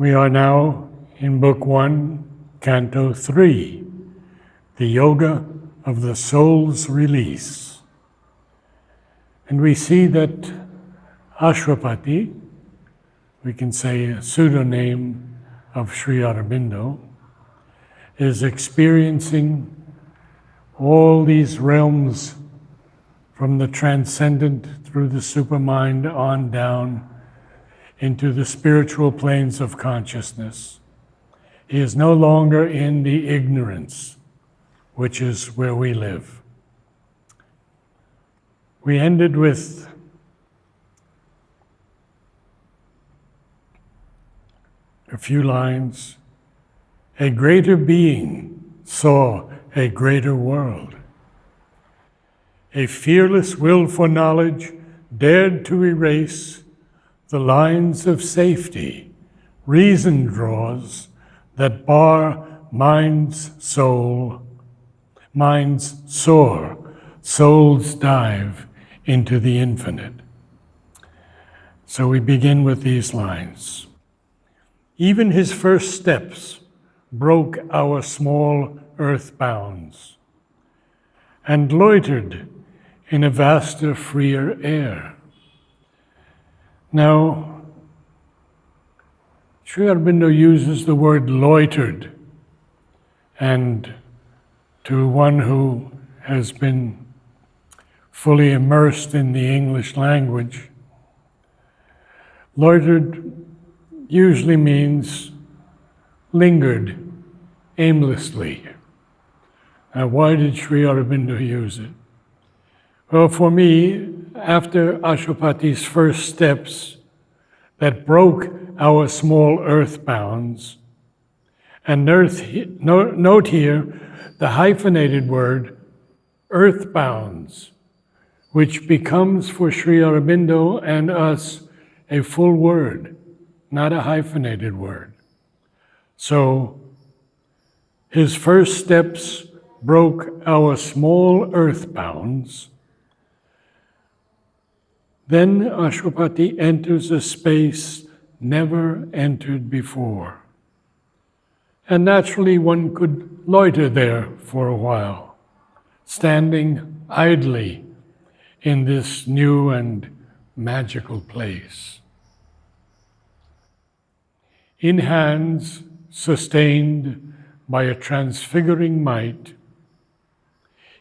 We are now in Book 1, Canto 3, the Yoga of the Soul's Release. And we see that Ashwapati, we can say a pseudonym of Sri Aurobindo, is experiencing all these realms from the transcendent through the supermind on down into the spiritual planes of consciousness. He is no longer in the ignorance, which is where we live. We ended with a few lines. A greater being saw a greater world. A fearless will for knowledge dared to erase the lines of safety reason draws that bar mind's soar, souls dive into the infinite. So we begin with these lines. Even his first steps broke our small earth bounds and loitered in a vaster, freer air. Now, Sri Aurobindo uses the word loitered, and to one who has been fully immersed in the English language, loitered usually means lingered aimlessly. Now, why did Sri Aurobindo use it? Well, for me, after Ashwapati's first steps that broke our small earth bounds, and note here the hyphenated word, earth bounds, which becomes for Sri Aurobindo and us a full word, not a hyphenated word. So, his first steps broke our small earth bounds. Then Ashwapati enters a space never entered before. And naturally one could loiter there for a while, standing idly in this new and magical place. In hands sustained by a transfiguring might,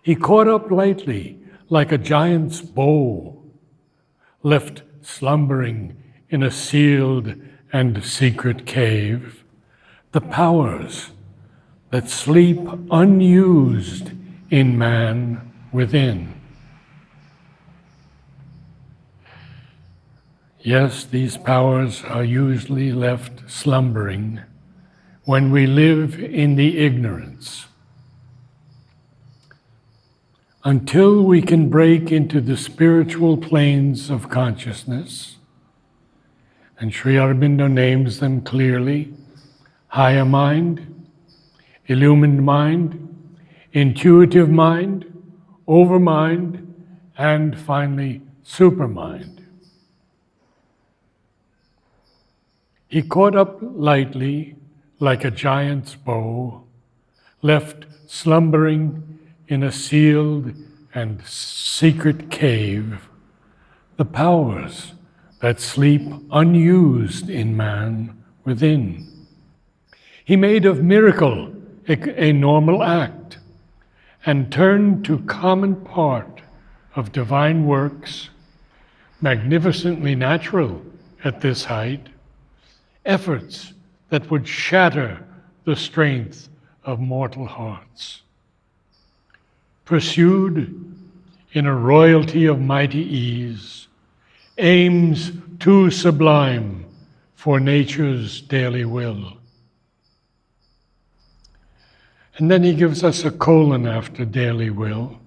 he caught up lightly like a giant's bow, left slumbering in a sealed and secret cave, the powers that sleep unused in man within. Yes, these powers are usually left slumbering when we live in the ignorance. Until we can break into the spiritual planes of consciousness, and Sri Aurobindo names them clearly: higher mind, illumined mind, intuitive mind, overmind, and finally, supermind. He caught up lightly like a giant's bow, left slumbering in a sealed and secret cave, the powers that sleep unused in man within. He made of miracle a normal act and turned to common part of divine works, magnificently natural at this height, efforts that would shatter the strength of mortal hearts. Pursued in a royalty of mighty ease, aims too sublime for nature's daily will. And then he gives us a colon after daily will,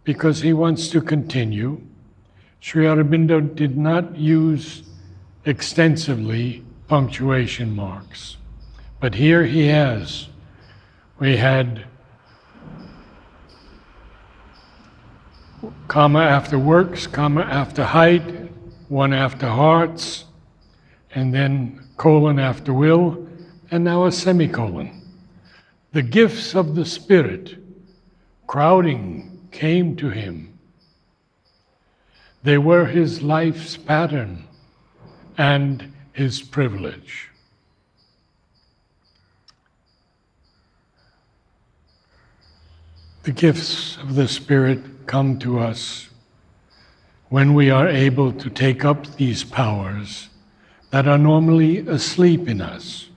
because he wants to continue. Sri Aurobindo did not use extensively punctuation marks, but here he has. We had comma after works, comma after height, one after hearts, and then colon after will, and now a semicolon. The gifts of the Spirit, crowding, came to him. They were his life's pattern and his privilege. The gifts of the Spirit come to us when we are able to take up these powers that are normally asleep in us.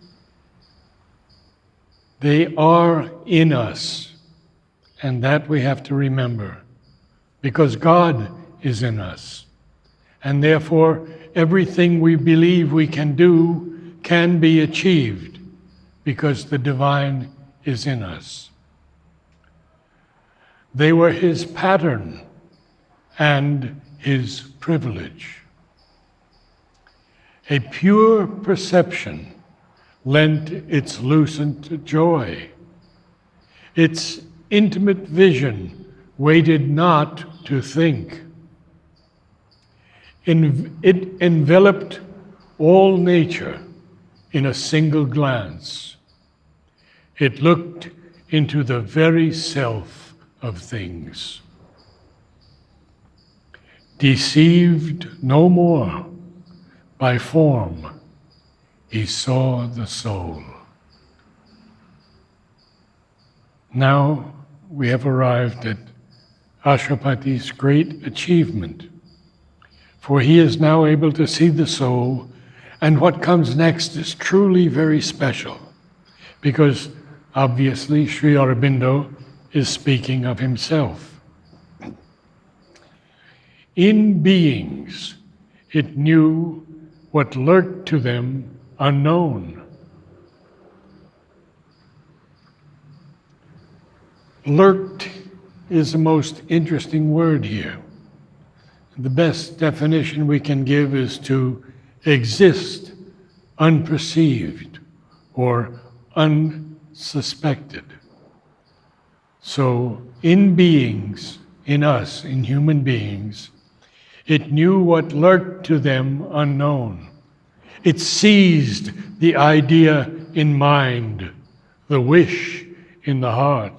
They are in us, and that we have to remember, because God is in us, and therefore everything we believe we can do can be achieved, because the divine is in us. They were his pattern and his privilege. A pure perception lent its lucent joy. Its intimate vision waited not to think. It enveloped all nature in a single glance. It looked into the very self of things. Deceived no more by form, he saw the soul. Now we have arrived at Ashwapati's great achievement, for he is now able to see the soul, and what comes next is truly very special, because obviously Sri Aurobindo is speaking of himself. In beings, it knew what lurked to them unknown. Lurked is the most interesting word here. The best definition we can give is to exist unperceived or unsuspected. So in beings, in us, in human beings, it knew what lurked to them unknown. It seized the idea in mind, the wish in the heart.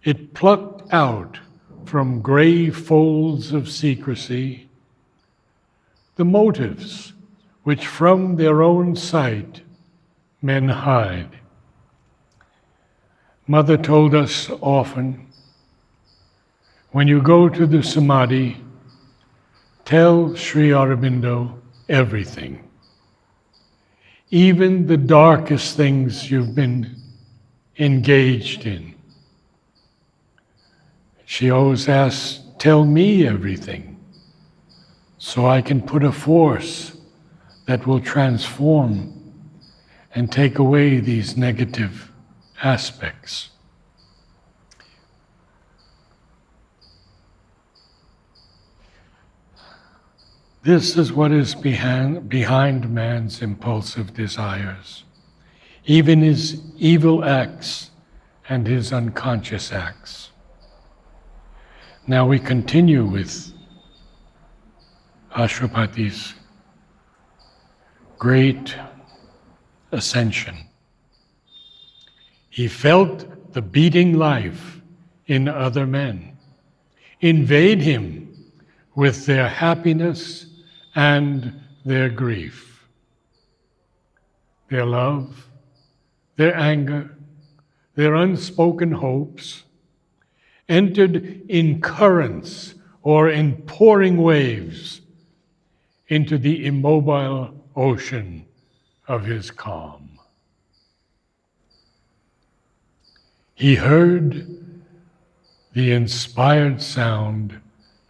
It plucked out from gray folds of secrecy the motives which from their own sight men hide. Mother told us often, when you go to the Samadhi, tell Sri Aurobindo everything. Even the darkest things you've been engaged in. She always asks, tell me everything, so I can put a force that will transform and take away these negative aspects. This is what is behind man's impulsive desires, even his evil acts and his unconscious acts. Now we continue with Ashwapati's great ascension. He felt the beating life in other men invade him with their happiness and their grief, their love, their anger, their unspoken hopes, entered in currents or in pouring waves into the immobile ocean of his calm. He heard the inspired sound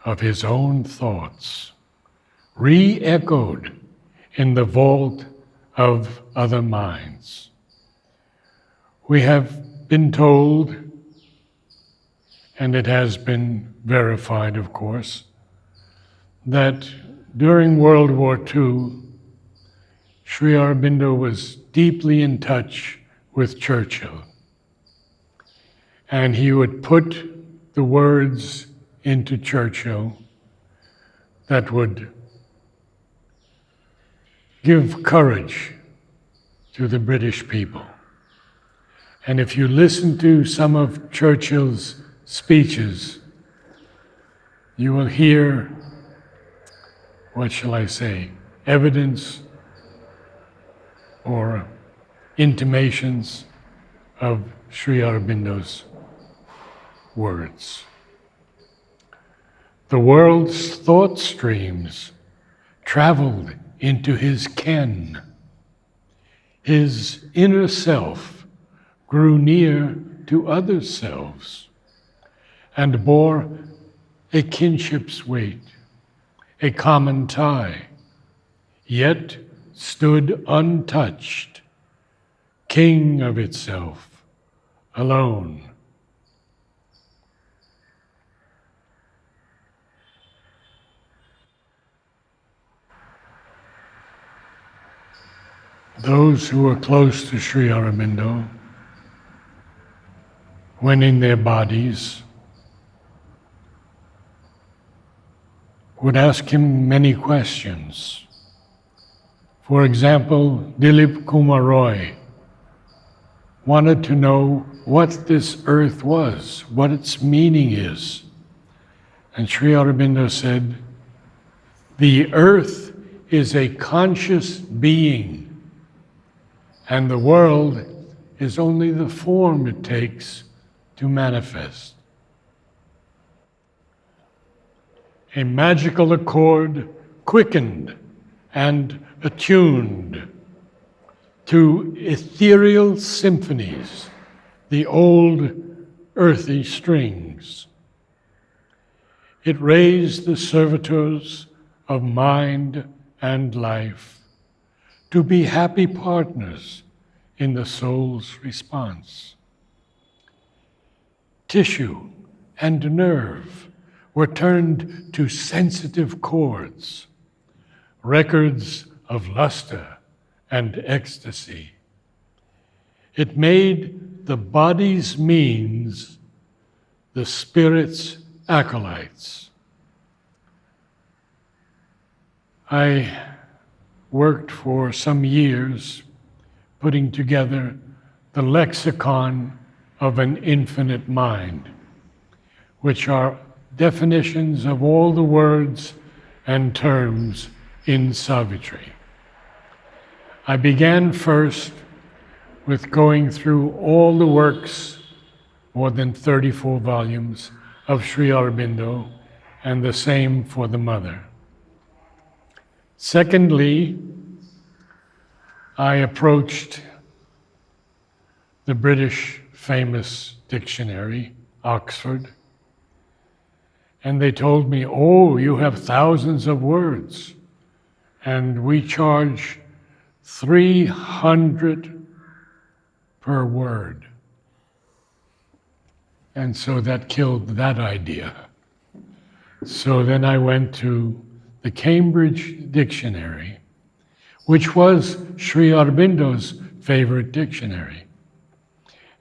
of his own thoughts, re-echoed in the vault of other minds. We have been told, and it has been verified, of course, that during World War II, Sri Aurobindo was deeply in touch with Churchill. And he would put the words into Churchill that would give courage to the British people. And if you listen to some of Churchill's speeches, you will hear, what shall I say, evidence or intimations of Sri Aurobindo's words. The world's thought streams traveled into his ken. His inner self grew near to other selves and bore a kinship's weight, a common tie, yet stood untouched, king of itself, alone. Those who were close to Sri Aurobindo, when in their bodies, would ask him many questions. For example, Dilip Kumar Roy wanted to know what this earth was, what its meaning is. And Sri Aurobindo said, the earth is a conscious being, and the world is only the form it takes to manifest. A magical accord quickened and attuned to ethereal symphonies, the old earthy strings. It raised the servitors of mind and life to be happy partners in the soul's response. Tissue and nerve were turned to sensitive chords, records of luster and ecstasy. It made the body's means the spirit's acolytes. I worked for some years putting together the lexicon of an infinite mind, which are definitions of all the words and terms in Savitri. I began first with going through all the works, more than 34 volumes, of Sri Aurobindo, and the same for the Mother. Secondly, I approached the British famous dictionary, Oxford, and they told me, oh, you have thousands of words, and we charge 300 per word. And so that killed that idea. So then I went to the Cambridge Dictionary, which was Sri Aurobindo's favorite dictionary,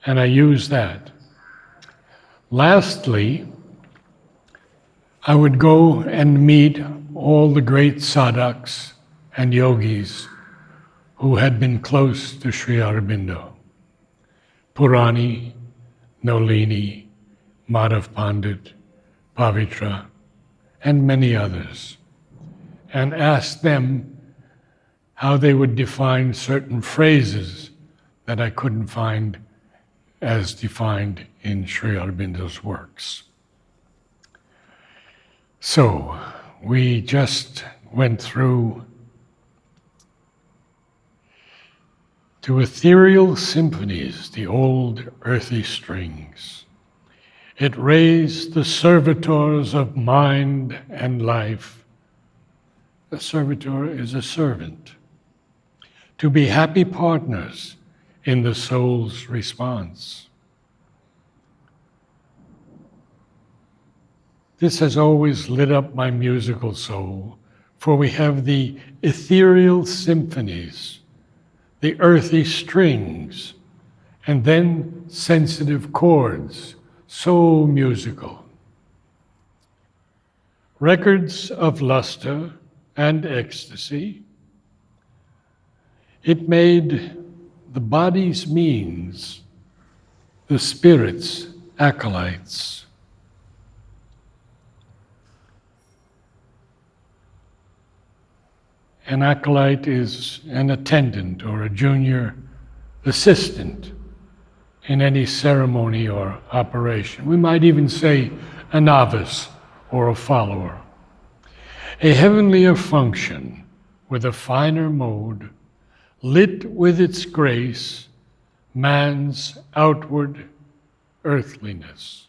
and I used that. Lastly, I would go and meet all the great sadhaks and yogis who had been close to Sri Aurobindo. Purani, Nolini, Madhav Pandit, Pavitra, and many others, and asked them how they would define certain phrases that I couldn't find as defined in Sri Aurobindo's works. So we just went through to ethereal symphonies, the old earthy strings. It raised the servitors of mind and life. A servitor is a servant. To be happy partners in the soul's response. This has always lit up my musical soul, for we have the ethereal symphonies, the earthy strings, and then sensitive chords, so musical. Records of luster and ecstasy, It made the body's means, the spirit's acolytes. An acolyte is an attendant or a junior assistant in any ceremony or operation. We might even say a novice or a follower. A heavenlier function with a finer mode, lit with its grace, man's outward earthliness.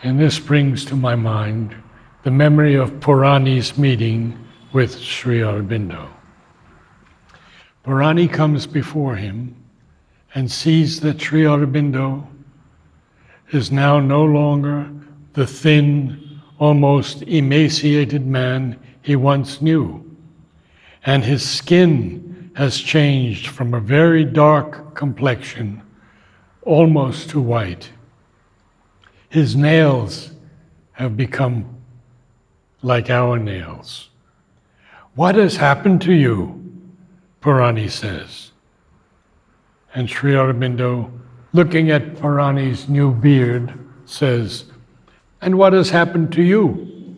And this brings to my mind the memory of Purani's meeting with Sri Aurobindo. Purani comes before him and sees that Sri Aurobindo is now no longer the thin, almost emaciated man he once knew. And his skin has changed from a very dark complexion almost to white. His nails have become like our nails. What has happened to you? Purani says. And Sri Aurobindo, looking at Purani's new beard, says, and what has happened to you?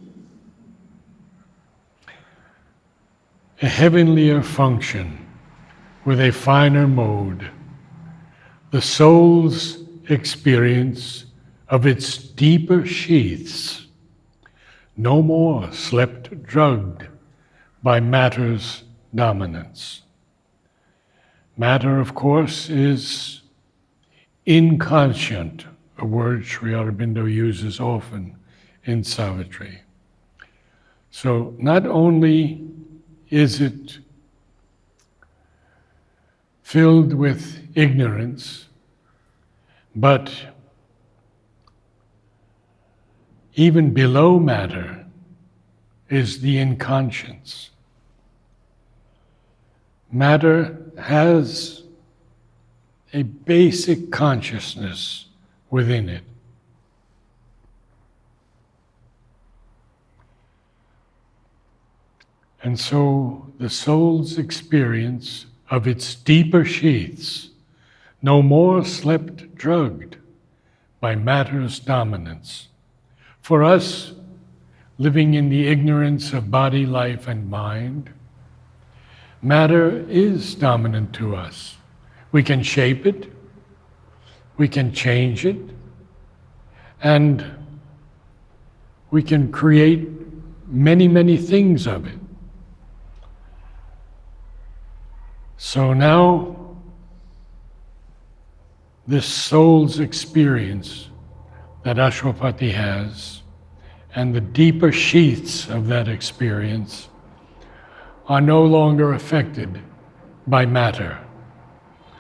A heavenlier function with a finer mode, the soul's experience of its deeper sheaths, no more slept drugged by matter's dominance. Matter, of course, is inconscient, a word Sri Aurobindo uses often in Savitri. So not only is it filled with ignorance, but even below matter is the inconscience. Matter has a basic consciousness within it. And so the soul's experience of its deeper sheaths, no more slept drugged by matter's dominance. For us, living in the ignorance of body, life, and mind, matter is dominant to us. We can shape it, we can change it, and we can create many, many things of it. So now, this soul's experience that Ashwapati has, and the deeper sheaths of that experience, are no longer affected by matter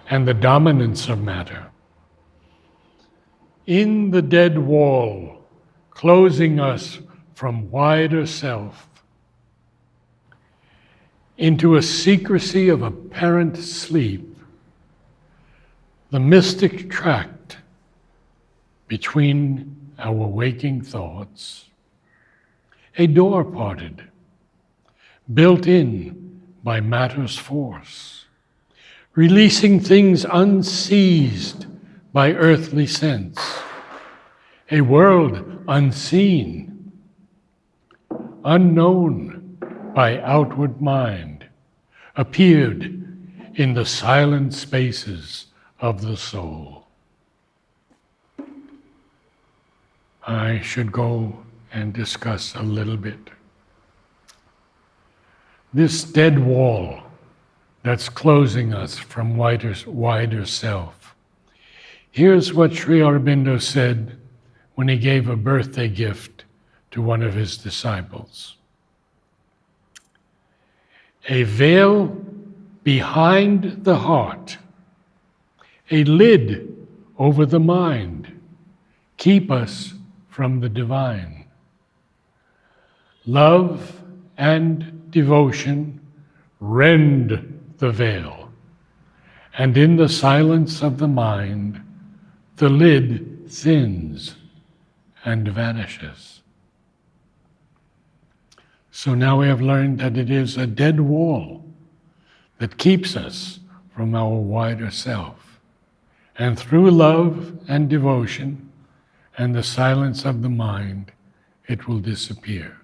and the dominance of matter. In the dead wall, closing us from wider self, into a secrecy of apparent sleep, the mystic tract between our waking thoughts, a door parted, built in by matter's force, releasing things unseized by earthly sense, a world unseen, unknown by outward mind, appeared in the silent spaces of the soul. I should go and discuss a little bit. This dead wall that's closing us from wider self. Here's what Sri Aurobindo said when he gave a birthday gift to one of his disciples. A veil behind the heart, a lid over the mind, keep us from the divine. Love and devotion rend the veil, and in the silence of the mind, the lid thins and vanishes. So now we have learned that it is a dead wall that keeps us from our wider self. And through love and devotion and the silence of the mind, it will disappear.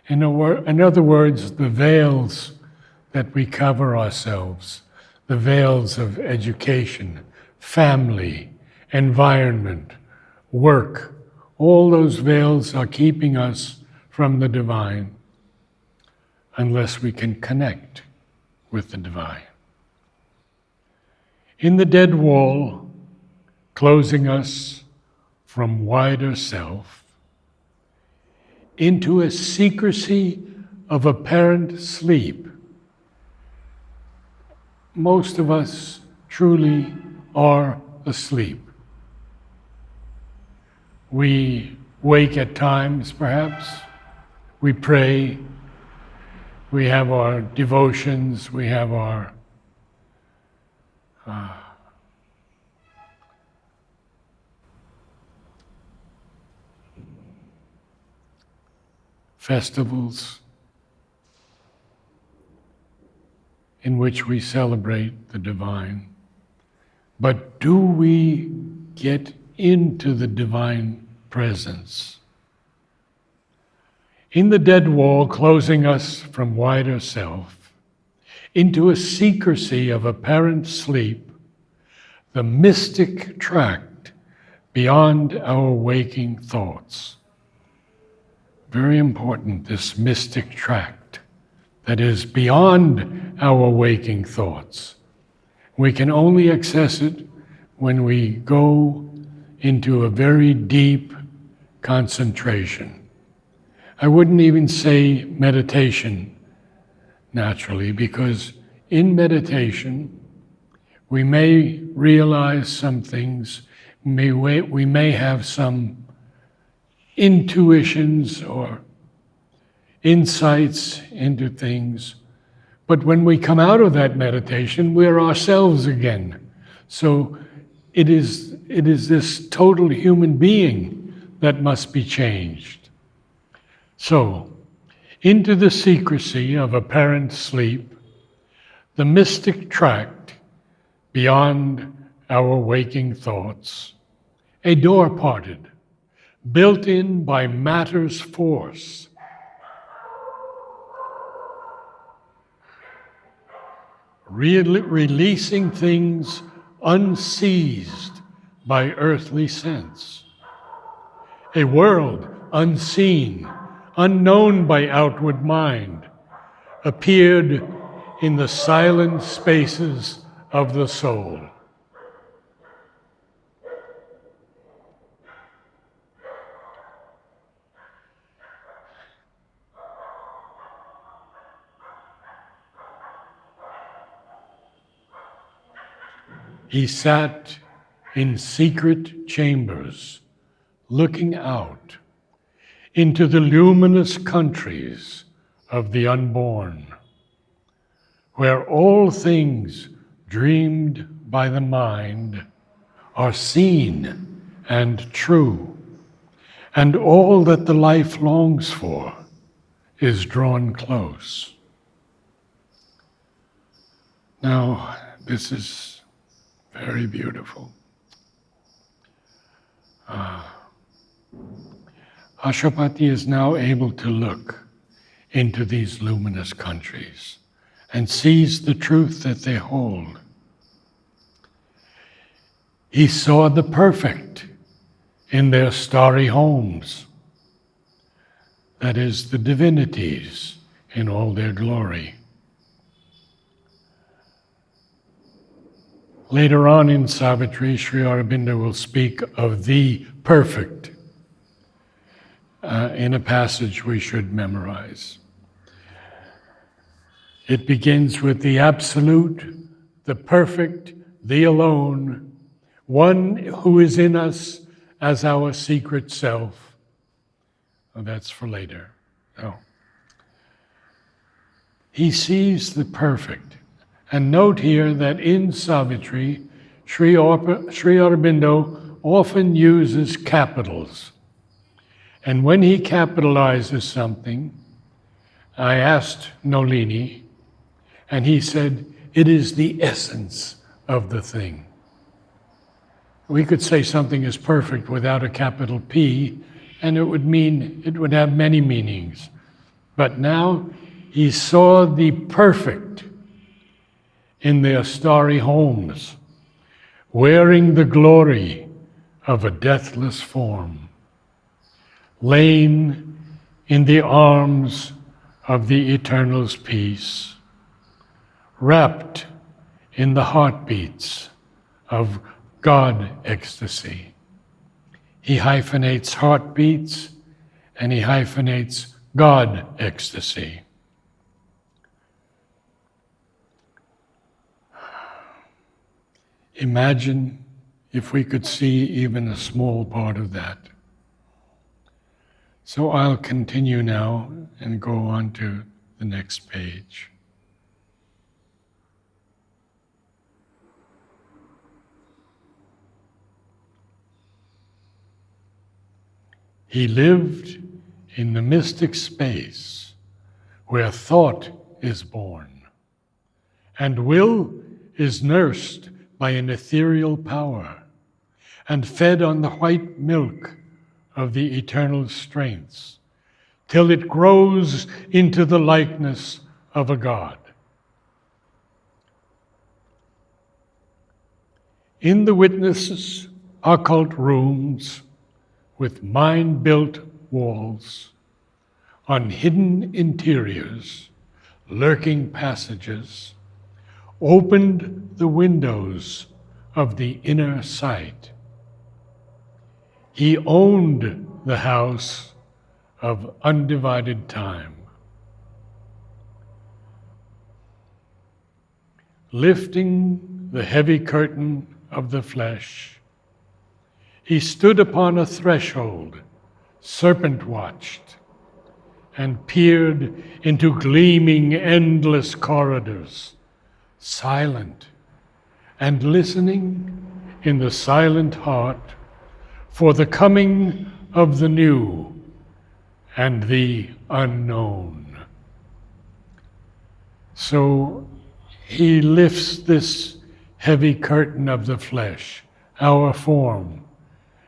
In other words, the veils that we cover ourselves, the veils of education, family, environment, work, all those veils are keeping us from the divine unless we can connect with the divine. In the dead wall, closing us from wider self, into a secrecy of apparent sleep. Most of us truly are asleep. We wake at times, perhaps. We pray. We have our devotions. We have our festivals in which we celebrate the divine. But do we get into the divine presence? In the dead wall closing us from wider self, into a secrecy of apparent sleep, the mystic tract beyond our waking thoughts. Very important, this mystic tract that is beyond our waking thoughts. We can only access it when we go into a very deep concentration. I wouldn't even say meditation naturally, because in meditation we may realize some things, we may have some intuitions or insights into things, but when we come out of that meditation, we're ourselves again. So it is this total human being that must be changed. So, into the secrecy of apparent sleep, the mystic tract beyond our waking thoughts, a door parted, built in by matter's force, releasing things unseized by earthly sense. A world unseen, unknown by outward mind, appeared in the silent spaces of the soul. He sat in secret chambers, looking out into the luminous countries of the unborn, where all things dreamed by the mind are seen and true, and all that the life longs for is drawn close. Now, this is very beautiful. Ashapati is now able to look into these luminous countries and sees the truth that they hold. He saw the perfect in their starry homes, that is, the divinities in all their glory. Later on in Savitri, Sri Aurobindo will speak of the perfect in a passage we should memorize. It begins with the absolute, the perfect, the alone, one who is in us as our secret self. Oh, that's for later. Oh. He sees the perfect. And note here that in Savitri, Sri Aurobindo often uses capitals. And when he capitalizes something, I asked Nolini, and he said, it is the essence of the thing. We could say something is perfect without a capital P, and it would have many meanings. But now he saw the perfect in their starry homes, wearing the glory of a deathless form, lain in the arms of the Eternal's peace, wrapped in the heartbeats of God ecstasy. He hyphenates heartbeats and he hyphenates God ecstasy. Imagine if we could see even a small part of that. So I'll continue now and go on to the next page. He lived in the mystic space where thought is born, and will is nursed by an ethereal power, and fed on the white milk of the eternal strengths, till it grows into the likeness of a God. In the witness's occult rooms, with mind-built walls, on hidden interiors, lurking passages, opened the windows of the inner sight. He owned the house of undivided time. Lifting the heavy curtain of the flesh, he stood upon a threshold, serpent-watched, and peered into gleaming, endless corridors, silent, and listening in the silent heart for the coming of the new and the unknown. So he lifts this heavy curtain of the flesh, our form.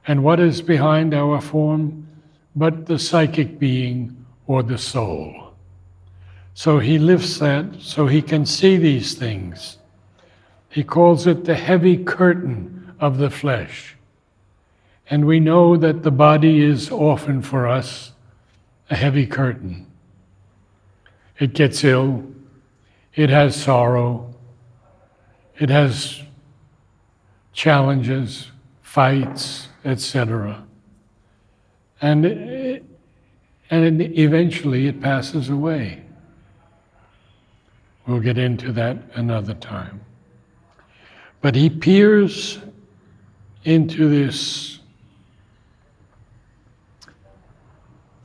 And what is behind our form but the psychic being or the soul? So he lifts that so he can see these things. He calls it the heavy curtain of the flesh. And we know that the body is often for us a heavy curtain. It gets ill, it has sorrow, it has challenges, fights, etc. And eventually it passes away. We'll get into that another time. But he peers into this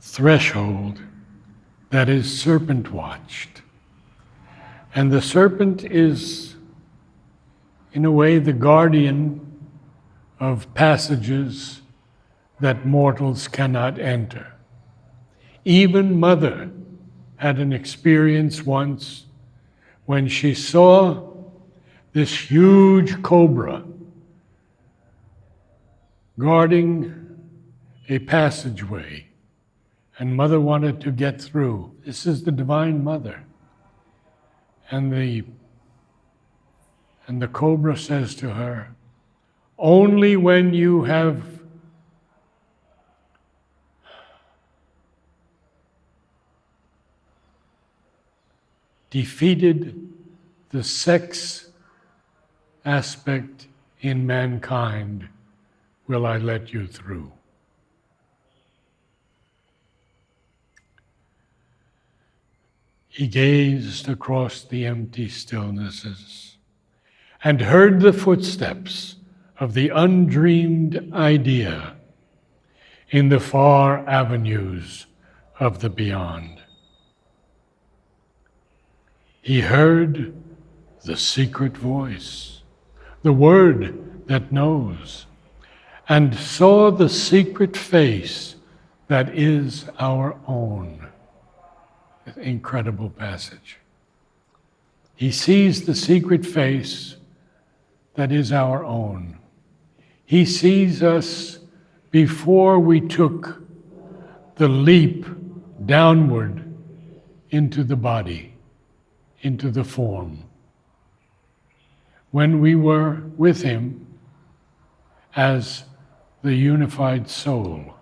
threshold that is serpent-watched. And the serpent is, in a way, the guardian of passages that mortals cannot enter. Even Mother had an experience once when she saw this huge cobra guarding a passageway, and Mother wanted to get through. This is the Divine Mother. And the cobra says to her, only when you have defeated the sex aspect in mankind will I let you through. He gazed across the empty stillnesses and heard the footsteps of the undreamed idea in the far avenues of the beyond. He heard the secret voice, the word that knows, and saw the secret face that is our own. incredible passage. He sees the secret face that is our own. He sees us before we took the leap downward into the body, into the form. When we were with him as the unified soul.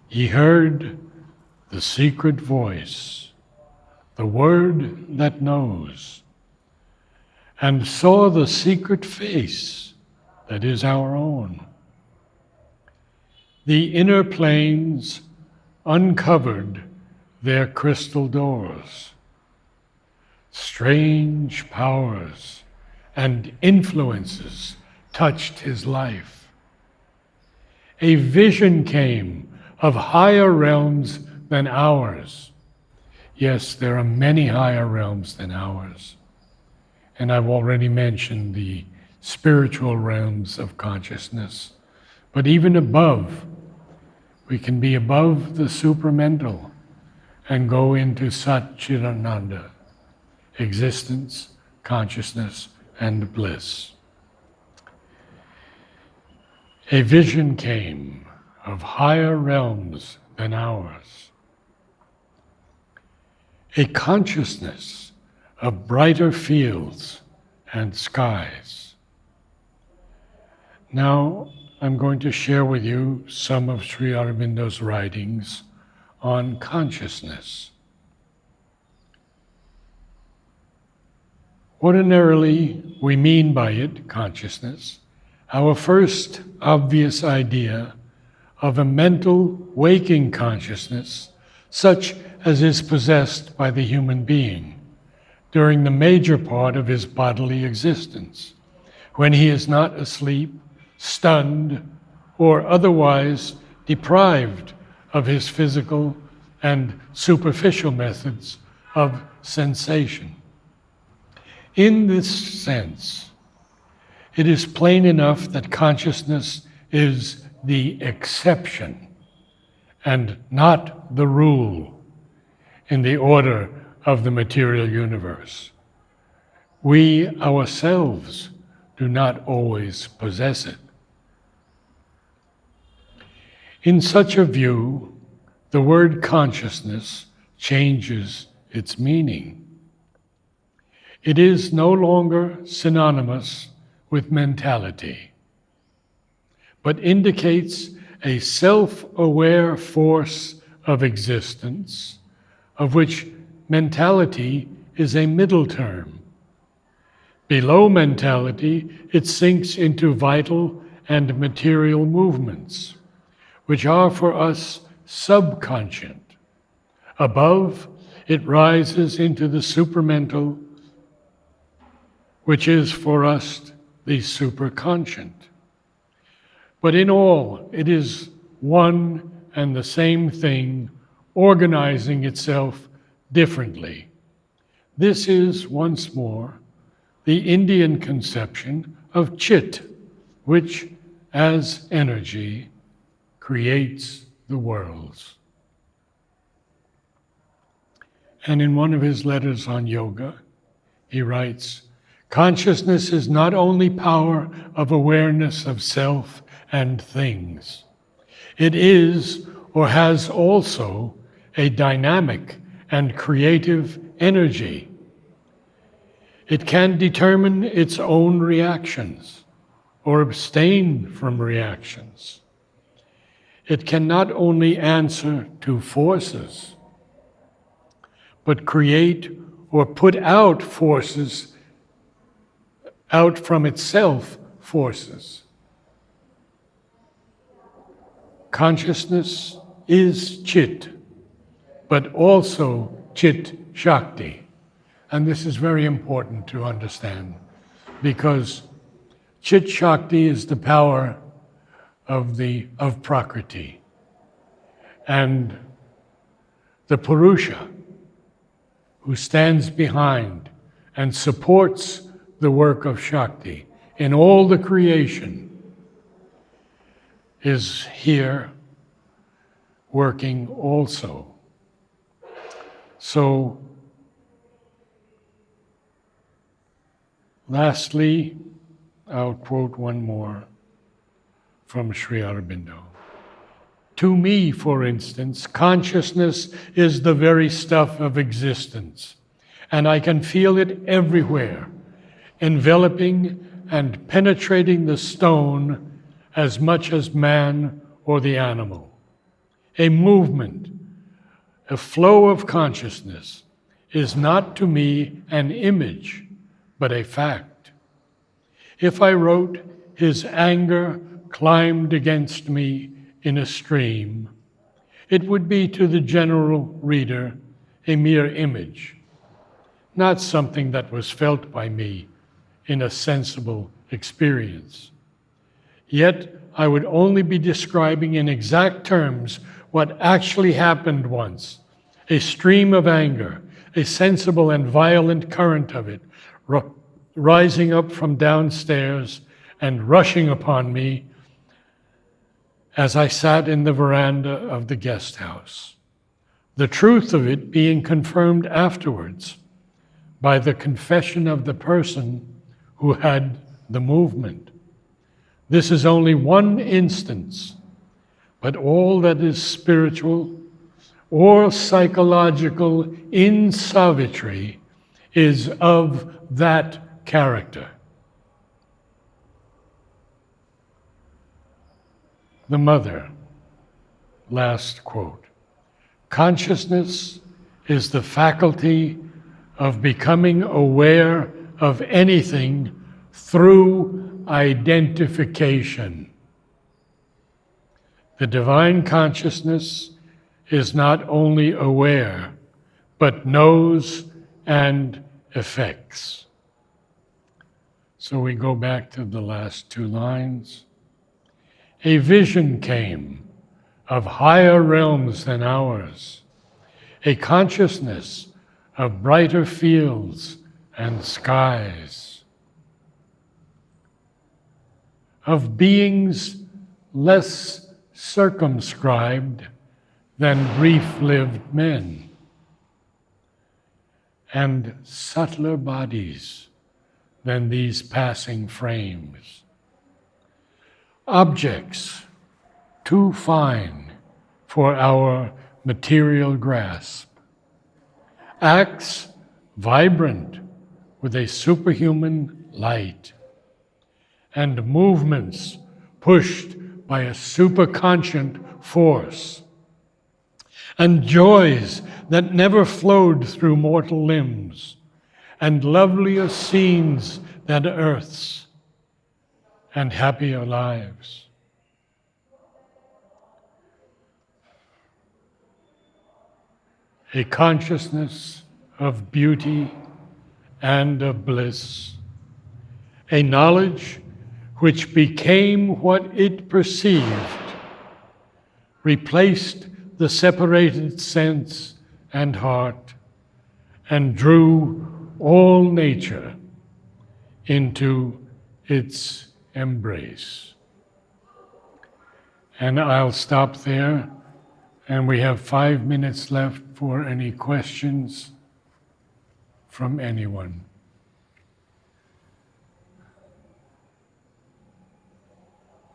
He heard the secret voice, the word that knows, and saw the secret face that is our own. The inner planes uncovered their crystal doors. Strange powers and influences touched his life. A vision came of higher realms than ours. Yes, there are many higher realms than ours. And I've already mentioned the spiritual realms of consciousness. But even above, we can be above the supramental and go into Satchidananda, existence, consciousness, and bliss. A vision came of higher realms than ours. A consciousness of brighter fields and skies. Now, I'm going to share with you some of Sri Aurobindo's writings on consciousness. Ordinarily, we mean by it, consciousness, our first obvious idea of a mental waking consciousness, such as is possessed by the human being during the major part of his bodily existence, when he is not asleep, stunned, or otherwise deprived of his physical and superficial methods of sensation. In this sense, it is plain enough that consciousness is the exception and not the rule in the order of the material universe. We ourselves do not always possess it. In such a view, the word consciousness changes its meaning. It is no longer synonymous with mentality, but indicates a self-aware force of existence, of which mentality is a middle term. Below mentality, it sinks into vital and material movements, which are for us subconscient. Above, it rises into the supramental, which is for us the superconscient. But in all, it is one and the same thing, organizing itself differently. This is, once more, the Indian conception of Chit, which, as energy, creates the worlds. And in one of his letters on yoga, he writes, consciousness is not only power of awareness of self and things. It is, or has also, a dynamic and creative energy. It can determine its own reactions or abstain from reactions. It can not only answer to forces, but create or put out forces, out from itself forces. Consciousness is Chit, but also Chit Shakti. And this is very important to understand, because Chit Shakti is the power of Prakriti. And the Purusha, who stands behind and supports the work of Shakti in all the creation, is here working also. So, lastly, I'll quote one more from Sri Aurobindo. To me, for instance, consciousness is the very stuff of existence, and I can feel it everywhere, enveloping and penetrating the stone as much as man or the animal. A movement, a flow of consciousness is not to me an image, but a fact. If I wrote, "His anger climbed against me in a stream," it would be to the general reader a mere image, not something that was felt by me in a sensible experience. Yet I would only be describing in exact terms what actually happened once, a stream of anger, a sensible and violent current of it, rising up from downstairs and rushing upon me as I sat in the veranda of the guest house. The truth of it being confirmed afterwards by the confession of the person who had the movement. This is only one instance, but all that is spiritual or psychological in Savitri is of that character. The mother, last quote. Consciousness is the faculty of becoming aware of anything through identification. The divine consciousness is not only aware, but knows and affects. So we go back to the last two lines. A vision came of higher realms than ours, a consciousness of brighter fields and skies, of beings less circumscribed than brief-lived men, and subtler bodies than these passing frames. Objects too fine for our material grasp. Acts vibrant with a superhuman light. And movements pushed by a superconscient force. And joys that never flowed through mortal limbs. And lovelier scenes than earth's. And happier lives. A consciousness of beauty and of bliss. A knowledge which became what it perceived, replaced the separated sense and heart, and drew all nature into its embrace. And I'll stop there, and we have 5 minutes left for any questions from anyone.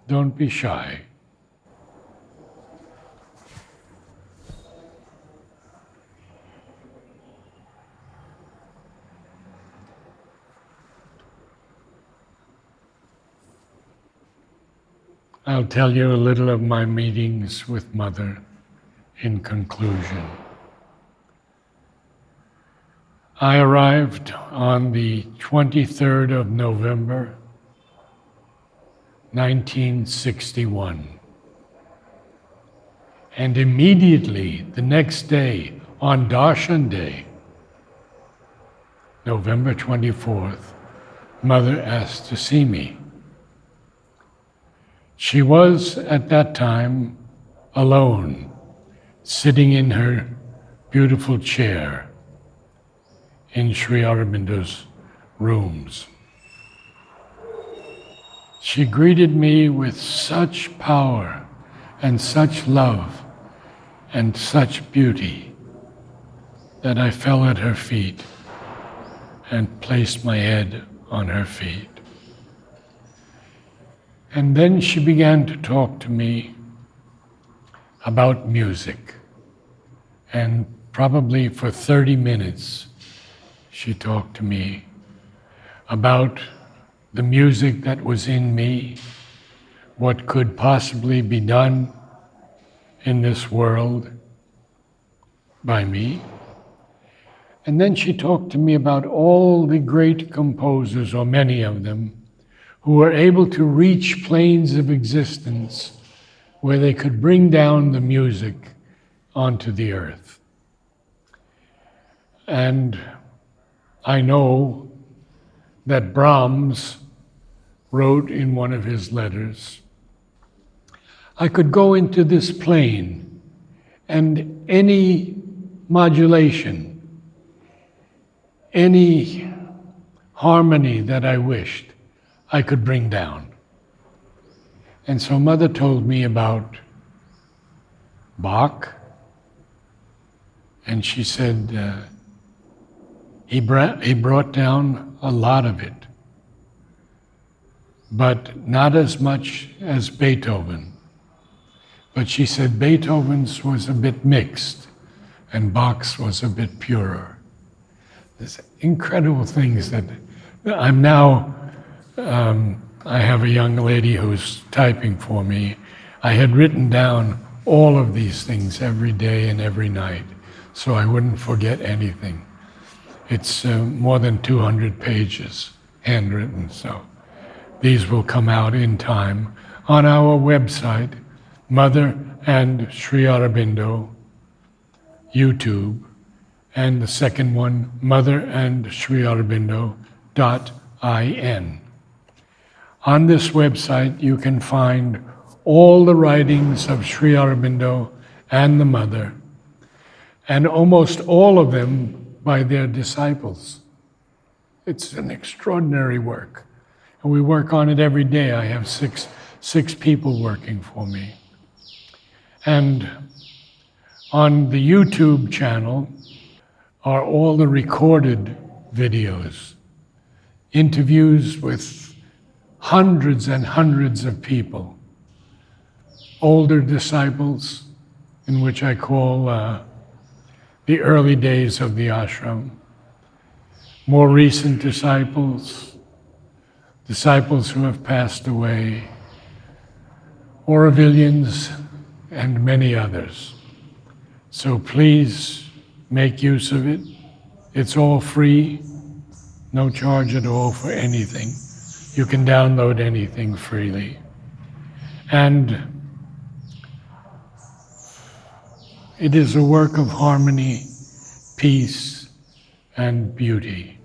Don't be shy. I'll tell you a little of my meetings with Mother in conclusion. I arrived on the 23rd of November, 1961. And immediately the next day, on Darshan Day, November 24th, Mother asked to see me. She was, at that time, alone, sitting in her beautiful chair in Sri Aurobindo's rooms. She greeted me with such power and such love and such beauty that I fell at her feet and placed my head on her feet. And then she began to talk to me about music. And probably for 30 minutes, she talked to me about the music that was in me, what could possibly be done in this world by me. And then she talked to me about all the great composers, or many of them, who were able to reach planes of existence where they could bring down the music onto the earth. And I know that Brahms wrote in one of his letters, I could go into this plane and any modulation, any harmony that I wished, I could bring down. And so Mother told me about Bach, and she said he brought down a lot of it, but not as much as Beethoven. But she said Beethoven's was a bit mixed, and Bach's was a bit purer. There's incredible things that I'm now, I have a young lady who's typing for me. I had written down all of these things every day and every night, so I wouldn't forget anything. It's more than 200 pages, handwritten, so these will come out in time on our website, Mother and Sri Aurobindo, YouTube, and the second one, Mother and Sri Aurobindo.in. On this website, you can find all the writings of Sri Aurobindo and the Mother, and almost all of them by their disciples. It's an extraordinary work, and we work on it every day. I have six people working for me. And on the YouTube channel are all the recorded videos, interviews with hundreds and hundreds of people, older disciples, in which I call the early days of the ashram, more recent disciples, disciples who have passed away, Aurovillians, and many others. So please make use of it. It's all free, no charge at all for anything. You can download anything freely. And it is a work of harmony, peace, and beauty.